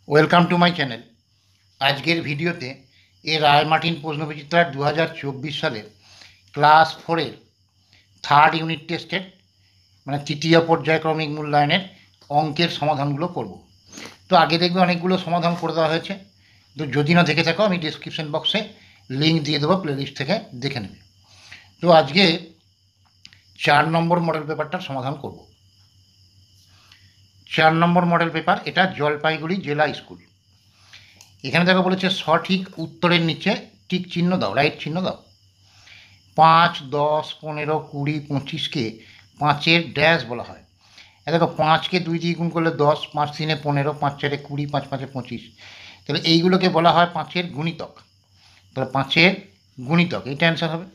Welcome to my channel. আজকের ভিডিওতে রায় Martin প্রশ্নবিচিত্রার 2024 সালের ক্লাস 4-এর থার্ড ইউনিট টেস্টের মানে তৃতীয় পর্যায়ক্রমিক মূল্যায়নের অঙ্কের সমাধানগুলো করব। তো আগে দেখবে অনেকগুলো সমাধান করে দেওয়া হয়েছে, তো যদি না দেখে থাকো আমি ডিসক্রিপশন বক্সে লিঙ্ক দিয়ে দেবো, প্লেলিস্ট থেকে দেখে নেবে। তো আজকে 4 নম্বর মডেল পেপারটার সমাধান করব। 4 নম্বর মডেল পেপার, এটা জলপাইগুড়ি জেলা স্কুল। এখানে দেখো বলেছে সঠিক উত্তরের নিচে টিক চিহ্ন দাও, রাইট চিহ্ন দাও। 5, 10, 15, 20, 25কে 5-এর ড্যাশ বলা হয়। দেখো 5কে 2 দিয়ে গুণ করলে 10, 5 3 15, 5 4 20, 5 5 25। তাহলে এইগুলোকে বলা হয় 5-এর গুণিতক। তাহলে 5-এর গুণিতক, এইটা অ্যান্সার হবে।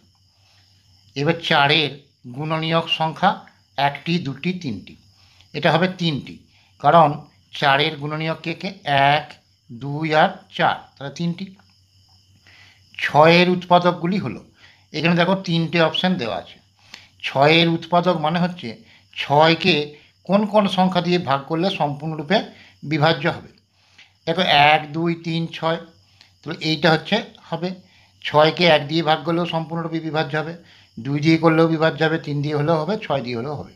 এবার 4-এর গুণনীয়ক সংখ্যা 1টি, 2টি, 3টি, এটা হবে 3টি, কারণ 4-এর গুণনীয়ক কে 1, 2 আর 4, তাহলে 3টি। 6-এর উৎপাদকগুলি হলো, এখানে দেখো 3টে অপশান দেওয়া আছে। 6-এর উৎপাদক মানে হচ্ছে 6কে কোন কোন সংখ্যা দিয়ে ভাগ করলে সম্পূর্ণরূপে বিভাজ্য হবে। দেখো 1, 2, 3, 6, তো এইটা হচ্ছে হবে। 6কে 1 দিয়ে ভাগ করলেও সম্পূর্ণরূপে বিভাজ্য হবে, 2 দিয়ে করলেও বিভাজ্য হবে, 3 দিয়ে হলেও হবে, 6 দিয়ে হলেও হবে।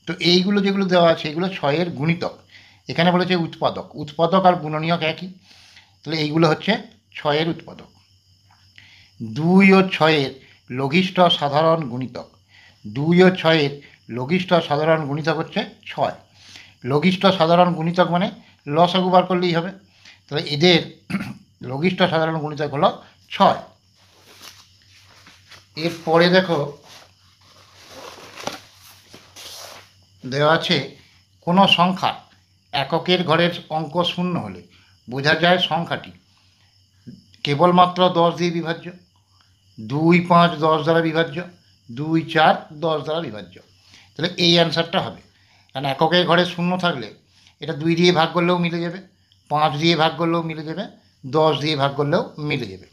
তো এইগুলো যেগুলো দেওয়া আছে এগুলো 6-এর গুণিতক। এখানে বলেছে উৎপাদক, উৎপাদক আর গুণনীয়ক একই, তাহলে এইগুলো হচ্ছে 6-এর উৎপাদক। 2 ও 6-এর লঘিষ্ঠ সাধারণ গুণিতক। 2 ও 6-এর লঘিষ্ঠ সাধারণ গুণিতক হচ্ছে 6। লঘিষ্ঠ সাধারণ গুণিতক মানে লসাগু বার করলেই হবে, তাহলে এদের লঘিষ্ঠ সাধারণ গুণিতক হলো 6। এরপরে দেখো দেওয়া আছে কোনো সংখ্যা এককের ঘরের অঙ্ক শূন্য হলে বোঝা যায় সংখ্যাটি কেবলমাত্র 10 দিয়ে বিভাজ্য, 2, 5, 10 দ্বারা বিভাজ্য, 2, 4, 10 দ্বারা বিভাজ্য। তাহলে এই অ্যান্সারটা হবে, কারণ এককের ঘরে শূন্য থাকলে এটা 2 দিয়ে ভাগ করলেও মিলে যাবে, 5 দিয়ে ভাগ করলেও মিলে যাবে, 10 দিয়ে ভাগ করলেও মিলে যাবে।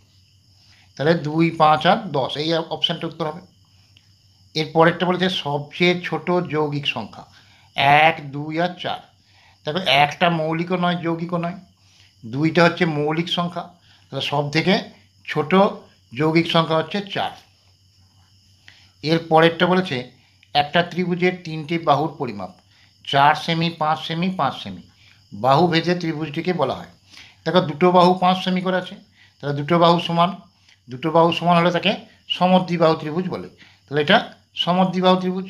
তাহলে 2, 5 আর 10, এই অপশানটা উত্তর হবে। এর পরেরটা বলেছে সবচেয়ে ছোট যৌগিক সংখ্যা 1, 2 আর 4। দেখো একটা মৌলিকও নয়, যৌগিকও নয়, 2টা হচ্ছে মৌলিক সংখ্যা, তাহলে সব থেকে ছোট যৌগিক সংখ্যা হচ্ছে 4। এর পরেরটা বলেছে একটা ত্রিভুজের 3টি বাহুর পরিমাপ 4 সেমি, 5 সেমি, 5 সেমি। বাহু ভেদে ত্রিভুজটিকে বলা হয়। দেখো দুটো বাহু 5 সেমি করে আছে, তাহলে দুটো বাহু সমান, দুটো বাহু সমান হলে তাকে সমদ্বিবাহু ত্রিভুজ বলে, তাহলে এটা সমদ্বিবাহু ত্রিভুজ।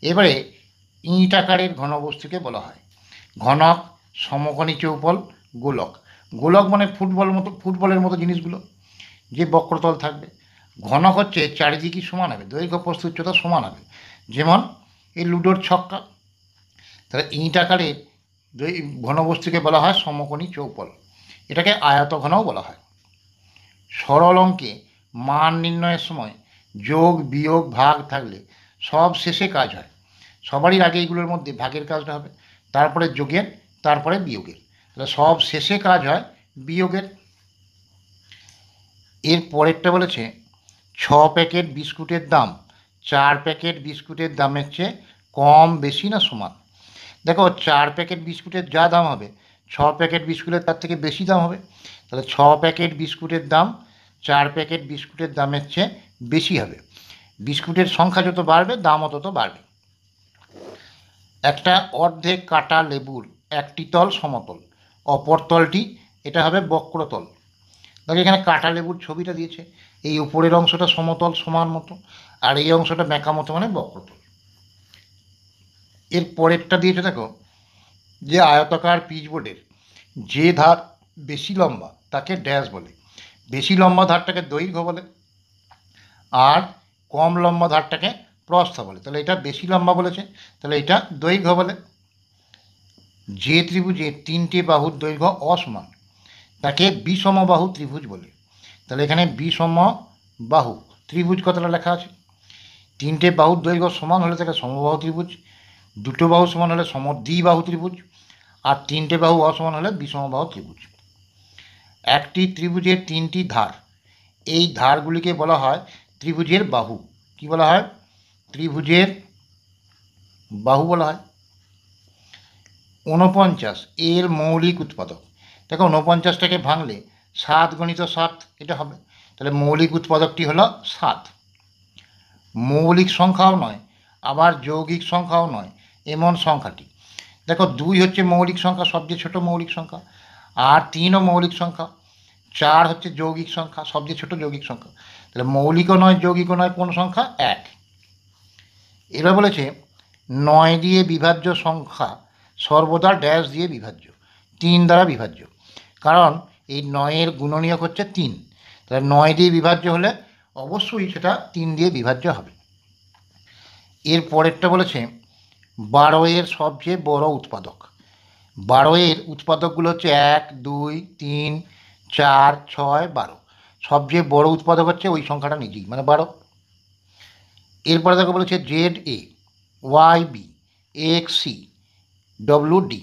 এবারে ইঁট আকারের ঘনবস্তুকে বলা হয় ঘনক, সমকোণী চৌপল, গোলক। গোলক মানে ফুটবলের মতো জিনিসগুলো, যে বক্রতল থাকবে। ঘনক হচ্ছে চারিদিকই সমান হবে, দৈর্ঘ্য প্রস্থ উচ্চতা সমান হবে, যেমন এই লুডোর ছক্কা। তাহলে ইঁট আকারের ঘনবস্তুকে বলা হয় সমকোণী চৌপল, এটাকে আয়তঘনও বলা হয়। সরল অঙ্কে মান নির্ণয়ের সময় যোগ, বিয়োগ, ভাগ থাকলে সব শেষে কাজ হয়। সবারই আগে এইগুলোর মধ্যে ভাগের কাজটা হবে, তারপরে যোগের, তারপরে বিয়োগের। তাহলে সব শেষে কাজ হয় বিয়োগের। এর পরেরটা বলেছে 6 প্যাকেট বিস্কুটের দাম 4 প্যাকেট বিস্কুটের দামের চেয়ে কম, বেশি না সমান। দেখো 4 প্যাকেট বিস্কুটের যা দাম হবে 6 প্যাকেট বিস্কুটের তার থেকে বেশি দাম হবে, তাহলে 6 প্যাকেট বিস্কুটের দাম 4 প্যাকেট বিস্কুটের দামের চেয়ে বেশি হবে। বিস্কুটের সংখ্যা যত বাড়বে দামও তত বাড়বে। একটা অর্ধেক কাটা লেবুর একটি তল সমতল, অপর তলটি এটা হবে বক্রতল। দেখো এখানে কাটা লেবুর ছবিটা দিয়েছে, এই উপরের অংশটা সমতল সমান মতো, আর এই অংশটা বেঁকা মতো মানে বক্রতল। এর পরেরটা দিয়েছে দেখো যে আয়তাকার পিচবোর্ডের যে ধার বেশি লম্বা তাকে ড্যাশ বলে। বেশি লম্বা ধারটাকে দৈর্ঘ্য বলে, আর কম লম্বা ধারটাকে প্রস্থ বলে। তাহলে এটা বেশি লম্বা বলেছে, তাহলে এটা দৈর্ঘ্য বলে। যে ত্রিভুজের 3টে বাহুর দৈর্ঘ্য অসমান তাকে বিষমবাহু ত্রিভুজ বলে। তাহলে এখানে বিষমবাহু ত্রিভুজ কথাটা লেখা আছে। 3টে বাহুর দৈর্ঘ্য সমান হলে তাকে সমবাহু ত্রিভুজ, দুটো বাহু সমান হলে সমদ্বিবাহু ত্রিভুজ, আর 3টে বাহু অসমান হলে বিষমবাহু ত্রিভুজ। একটি ত্রিভুজের 3টি ধার, এই ধারগুলিকে বলা হয় ত্রিভুজের বাহু। কি বলা হয়? ত্রিভুজের বাহু বলা হয়। 49 এর মৌলিক উৎপাদক। দেখো 49টাকে ভাঙলে 7 গণিত 7 এটা হবে, তাহলে মৌলিক উৎপাদকটি হলো 7। মৌলিক সংখ্যাও নয়, আবার যৌগিক সংখ্যাও নয়, এমন সংখ্যাটি। দেখো 2 হচ্ছে মৌলিক সংখ্যা, সবচেয়ে ছোট মৌলিক সংখ্যা, আর 3ও মৌলিক সংখ্যা, 4 হচ্ছে যৌগিক সংখ্যা, সবচেয়ে ছোট যৌগিক সংখ্যা। তাহলে মৌলিকও নয়, যৌগিকও নয়, কোন সংখ্যা? 1। এবার বলেছে 9 দিয়ে বিভাজ্য সংখ্যা সর্বদা ড্যাশ দিয়ে বিভাজ্য, 3 দ্বারা বিভাজ্য। কারণ এই 9-এর গুণনীয়ক হচ্ছে 3, তাহলে 9 দিয়ে বিভাজ্য হলে অবশ্যই সেটা 3 দিয়ে বিভাজ্য হবে। এর পরেরটা বলেছে 12-এর সবচেয়ে বড় উৎপাদক। 12-এর উৎপাদকগুলো হচ্ছে 1, 2, 3, 4, 6, 12। সবচেয়ে বড় উৎপাদক হচ্ছে ওই সংখ্যাটা নিজেই, মানে 12। এরপরে দেখো বলেছে Z A, Y B, X C, W D.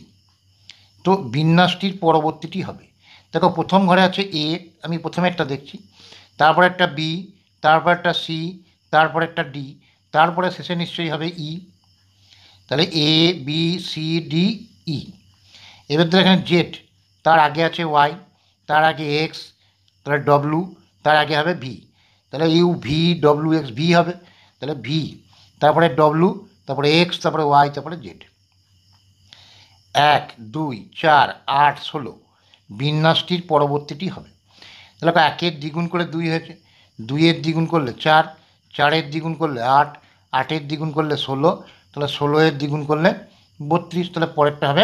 তো বিন্যাসটির পরবর্তীটি হবে। দেখো প্রথম ঘরে আছে এ, আমি প্রথমে একটা দেখছি, তারপর একটা বি, তারপর একটা সি, তারপর একটা ডি, তারপরে শেষে নিশ্চয়ই হবে ই। তাহলে A B C D E. এবার ধর এখানে জেড, তার আগে আছে ওয়াই, তার আগে এক্স, তাহলে ডব্লু, তার আগে হবে ভি, তাহলে U V W x V হবে, তাহলে ভি, তারপরে ডব্লু, তারপরে এক্স, তারপরে ওয়াই, তারপরে জেড। 1, 2, 4, 8, 16 বিন্যাসটির পরবর্তীটি হবে। তাহলে 1-এর দ্বিগুণ করে 2 হয়েছে, 2-এর দ্বিগুণ করলে 4, 4-এর দ্বিগুণ করলে 8, 8-এর দ্বিগুণ করলে 16, তাহলে 16-এর দ্বিগুণ করলে 32, তাহলে পরেরটা হবে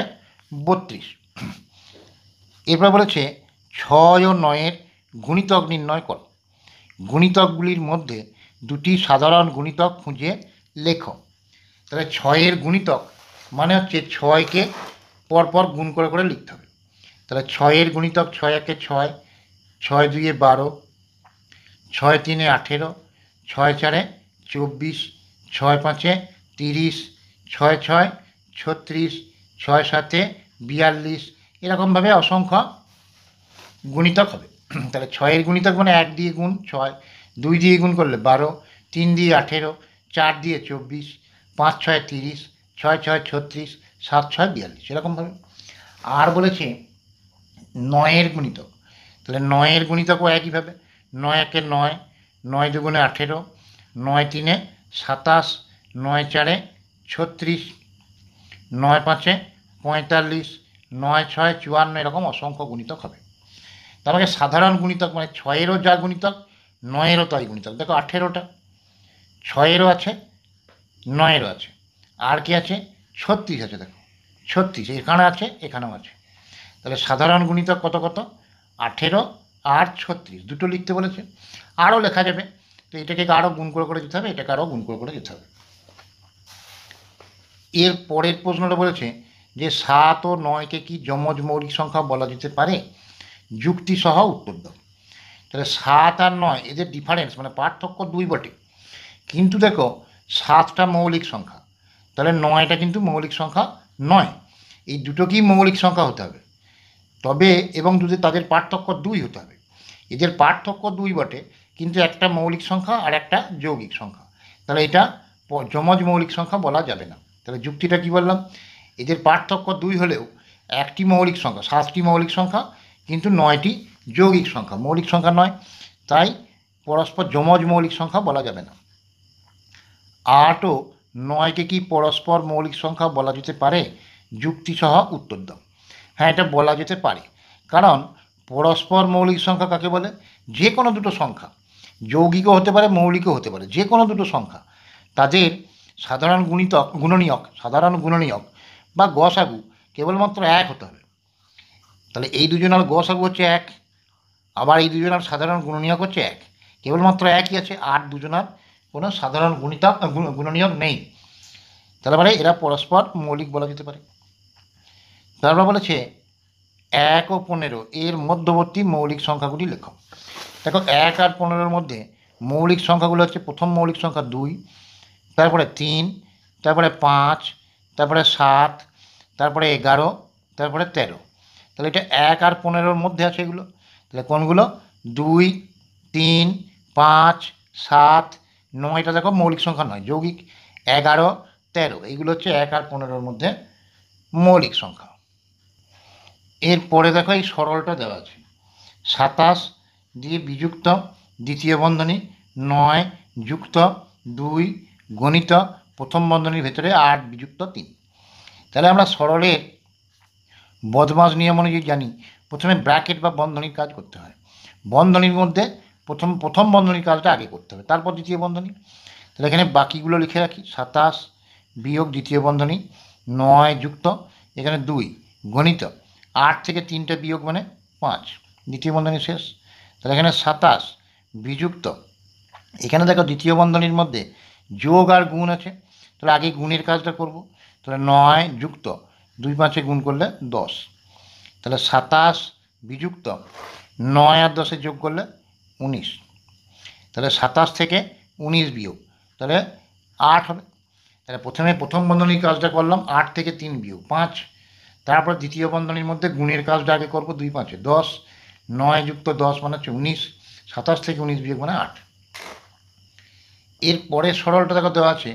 32। এরপর বলেছে 6 ও 9-এর গুণিতক নির্ণয় করো। গুণিতকগুলির মধ্যে দুটি সাধারণ গুণিতক খুঁজে লেখো। তাহলে 6-এর গুণিতক মানে হচ্ছে 6কে পরপর গুণ করে করে লিখতে হবে। তাহলে 6-এর গুণিতক 6 1 6, 6 2 12, 6 3 18, 6 4 24, 6 5 30, 6 6 36, 6 7 42, এরকমভাবে অসংখ্য গুণিতক হবে। তাহলে 6-এর গুণিতক মানে 1 দিয়ে গুণ 6, 2 দিয়ে গুণ করলে 12, 3 দিয়ে 18, 4 দিয়ে 24, 5 6 30, 6 6 36, 7 6 42, এরকমভাবে। আর বলেছে 9-এর গুণিতক। তাহলে 9-এর গুণিতকও একইভাবে, 9 1 9, 9 2 18, 9 3 27, 9 4 36, 9 5 45, 9 6 54, এরকম অসংখ্য গুণিতক হবে। তার সাধারণ গুণিতক মানে 6-এরও যা গুণিতক 9-এরও তাই গুণিতক। দেখো 18টা 6-এরও আছে, 9-এরও আছে, আর কি আছে? 36 আছে। দেখো 36 এখানে আছে, এখানেও আছে। তাহলে সাধারণ গুণিতক কত কত? 18 আর 36, দুটো লিখতে বলেছে। আরও লেখা যাবে, তো এটাকে আরও গুণ করে করে যেতে হবে, এটাকে আরও গুণ করে করে যেতে হবে। এর পরের প্রশ্নটা বলেছে যে 7 ও 9কে কি যমজ মৌলিক সংখ্যা বলা যেতে পারে? যুক্তিসহ উত্তর দাও। তাহলে 7 আর 9 এদের ডিফারেন্স মানে পার্থক্য 2 বটে, কিন্তু দেখো 7টা মৌলিক সংখ্যা, তাহলে 9টা কিন্তু মৌলিক সংখ্যা নয়। এই দুটো কি মৌলিক সংখ্যা হতে হবে, তবে এবং যদি তাদের পার্থক্য 2 হতে হবে। এদের পার্থক্য 2 বটে, কিন্তু একটা মৌলিক সংখ্যা আর একটা যৌগিক সংখ্যা, তাহলে এটা যমজ মৌলিক সংখ্যা বলা যাবে না। তাহলে যুক্তিটা কি বললাম? এদের পার্থক্য 2 হলেও একটি মৌলিক সংখ্যা, 7টি মৌলিক সংখ্যা, কিন্তু 9টি যৌগিক সংখ্যা, মৌলিক সংখ্যা নয়, তাই পরস্পর যমজ মৌলিক সংখ্যা বলা যাবে না। 8 ও 9কে কি পরস্পর মৌলিক সংখ্যা বলা যেতে পারে? যুক্তিসহ উত্তর দাও। হ্যাঁ, এটা বলা যেতে পারে, কারণ পরস্পর মৌলিক সংখ্যা কাকে বলে? যে কোনো দুটো সংখ্যা, যৌগিকও হতে পারে, মৌলিকও হতে পারে, যে কোনো দুটো সংখ্যা, তাদের সাধারণ গুণনীয়ক বা গসাগু কেবলমাত্র 1 হতে হবে। তাহলে এই দুজনের গসাগু হচ্ছে 1, আবার এই দুজনের সাধারণ গুণনীয়ক হচ্ছে 1, কেবলমাত্র একই আছে, আর দুজনের কোনো সাধারণ গুণনীয়ক নেই। তাহলে মানে এরা পরস্পর মৌলিক বলা যেতে পারে। তারপর বলেছে 1 ও 15 এর মধ্যবর্তী মৌলিক সংখ্যাগুলি লেখো। দেখো 1 আর 15-এর মধ্যে মৌলিক সংখ্যাগুলো হচ্ছে, প্রথম মৌলিক সংখ্যা 2, তারপরে 3, তারপরে 5, তারপরে 7, তারপরে 11, তারপরে 13। তাহলে এটা 1 আর 15-এর মধ্যে আছে এগুলো। তাহলে কোনগুলো? 2, 3, 5, 7, 9, এটা দেখো মৌলিক সংখ্যা নয়, যৌগিক। 11, 13 এইগুলো হচ্ছে 1 আর 15-এর মধ্যে মৌলিক সংখ্যা। এরপরে দেখো এই সরলটা দেওয়া আছে 27 দিয়ে বিযুক্ত দ্বিতীয় বন্ধনী 9 যুক্ত 2 গণিত প্রথম বন্ধনীর ভেতরে 8 বিযুক্ত 3। তাহলে আমরা সরলের বদমাস নিয়ম অনুযায়ী জানি প্রথমে ব্র্যাকেট বা বন্ধনীর কাজ করতে হয়, বন্ধনীর মধ্যে প্রথম বন্ধনীর কাজটা আগে করতে হবে, তারপর দ্বিতীয় বন্ধনী। তাহলে এখানে বাকিগুলো লিখে রাখি 27 বিয়োগ দ্বিতীয় বন্ধনী 9 যুক্ত এখানে 2 গণিত 8 থেকে 3টা বিয়োগ মানে 5 দ্বিতীয় বন্ধনী শেষ। তাহলে এখানে 27 বিযুক্ত এখানে দেখো দ্বিতীয় বন্ধনীর মধ্যে যোগ আর গুণ আছে, তাহলে আগে গুণের কাজটা করব। তাহলে 9 যুক্ত 2 5 গুণ করলে 10, তাহলে 27 বিযুক্ত 9 আর 10 যোগ করলে 19, তাহলে 27 থেকে 19 বিয়োগ তাহলে 8 হবে। তাহলে প্রথম বন্ধনীর কাজটা করলাম 8 থেকে 3 বিয়োগ 5, তারপর দ্বিতীয় বন্ধনীর মধ্যে গুণের কাজটা আগে করব 2 5 10, 9 যুক্ত 10 মানে হচ্ছে 19, 27 থেকে 19 বিয়োগ মানে 8। এরপরে সরলটা দেখো দেওয়া আছে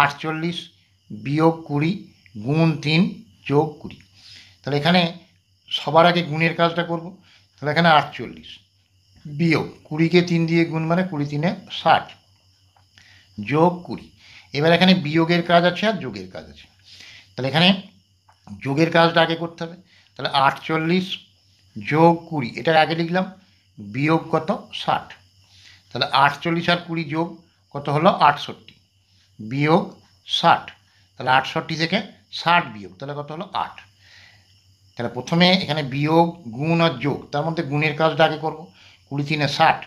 48 বিয়োগ 20 গুণ 3 যোগ 20। তাহলে এখানে সবার আগে গুণের কাজটা করব। তাহলে এখানে 48 বিয়োগ 20কে 3 দিয়ে গুণ মানে 20 3 60 যোগ 20। এবার এখানে বিয়োগের কাজ আছে আর যোগের কাজ আছে, তাহলে এখানে যোগের কাজটা আগে করতে হবে। তাহলে 48 যোগ 20 এটার আগে লিখলাম, বিয়োগ কত 60, তাহলে 48 আর 20 যোগ কত হলো 68 বিয়োগ 60, তাহলে 68 থেকে 60 বিয়োগ তাহলে কত হলো 8। তাহলে প্রথমে এখানে বিয়োগ গুণ আর যোগ, তার মধ্যে গুণের কাজটা আগে করব 20 3 60।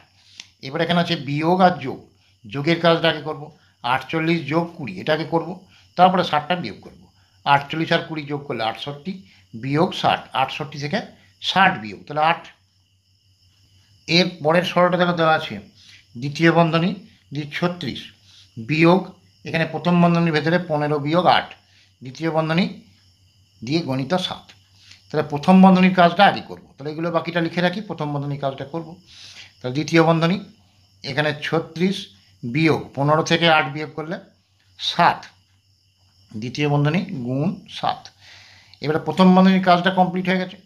এবার এখানে আছে বিয়োগ আর যোগ, যোগের কাজটা আগে করব 48 যোগ 20 এটা আগে করব, তারপরে 60টা বিয়োগ করব। 48 আর 20 যোগ করলে 68 বিয়োগ 60, 68 থেকে 60 বিয়োগ তাহলে 8। এর পরের সরলটা দেখো দেওয়া আছে দ্বিতীয় বন্ধনী 36 বিয়োগ এখানে প্রথম বন্ধনীর ভেতরে 15 বিয়োগ 8 দ্বিতীয় বন্ধনী দিয়ে গণিত 7। তাহলে প্রথম বন্ধনীর কাজটা আগে করব, তাহলে এগুলো বাকিটা লিখে রাখি, প্রথম বন্ধনীর কাজটা করব। তাহলে দ্বিতীয় বন্ধনী এখানে 36 বিয়োগ 15 থেকে 8 বিয়োগ করলে 7 দ্বিতীয় বন্ধনী গুণ 7। এবারে প্রথম বন্ধনীর কাজটা কমপ্লিট হয়ে গেছে,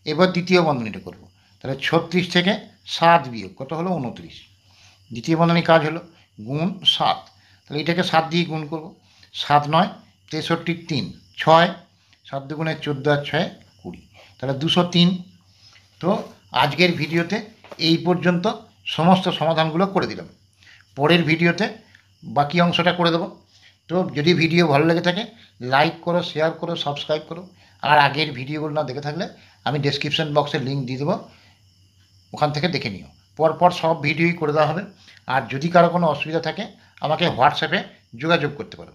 এবার দ্বিতীয় বন্ধনীটা করব। তাহলে 36 থেকে 7 বিয়োগ কত হলো 29 দ্বিতীয় বন্ধনীর কাজ হলো গুণ 7, তাহলে এটাকে 7 দিয়ে গুণ করব। 7 9 63 3 6 7 দুগুণে 14 আর 6 20, তাহলে 203। তো আজকের ভিডিওতে এই পর্যন্ত সমস্ত সমাধানগুলো করে দিলাম, পরের ভিডিওতে বাকি অংশটা করে দেবো। তো যদি ভিডিও ভালো লেগে থাকে লাইক করো, শেয়ার করো, সাবস্ক্রাইব করো, আর আগের ভিডিওগুলো না দেখে থাকলে আমি ডেসক্রিপশন বক্সে লিঙ্ক দিয়ে দেবো, ওখান থেকে দেখে নিও। পরপর সব ভিডিওই করে দেওয়া হবে। আর যদি কারো কোনো অসুবিধা থাকে আমাকে হোয়াটসঅ্যাপে যোগাযোগ করতে পারো।